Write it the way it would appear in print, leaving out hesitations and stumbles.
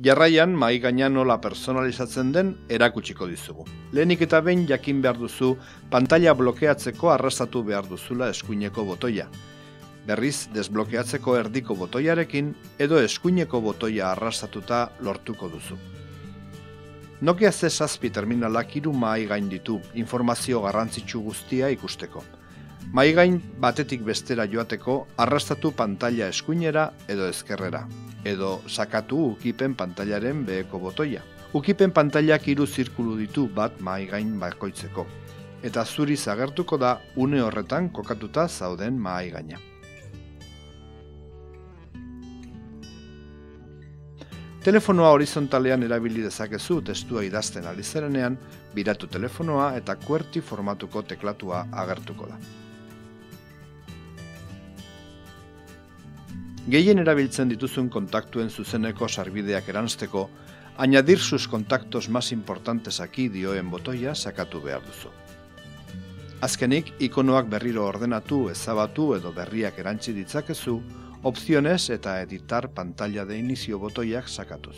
Jarraian, mahai gainean nola personalizatzen den erakutsiko dizugu. Lehenik eta behin jakin behar duzu pantalla blokeatzeko arrastatu behar duzula eskuineko botoia. Berriz, desblokeatzeko erdiko botoiarekin edo eskuineko botoia arrastatuta lortuko duzu. Nokia C7 terminalak 3 mahai gain ditu, informazio garrantzitsu guztia ikusteko. Mahai gain batetik bestera joateko arrastatu pantalla eskuinera edo ezkerrera, edo sakatu ukipen pantailaren beheko botoia. Ukipen pantailak 3 zirkulu ditu bat mahai gain bakoitzeko, eta zuriz agertuko da une horretan kokatuta zauden mahai gaina. Telefonoa horizontalean erabili dezakezu testua idazten ari zarenean, biratu telefonoa eta QWERTY formatuko teklatua agertuko da. Gehien erabiltzen dituzun kontaktuen zuzeneko sarbideak eranzteko, añadir sus contactos más importantes aquí dioen botoia sakatu behar duzu. Azkenik, ikonoak berriro ordenatu, ezabatu edo berriak erantzi ditzakezu, opciones eta editar pantalla de inicio botoiak sakatuz.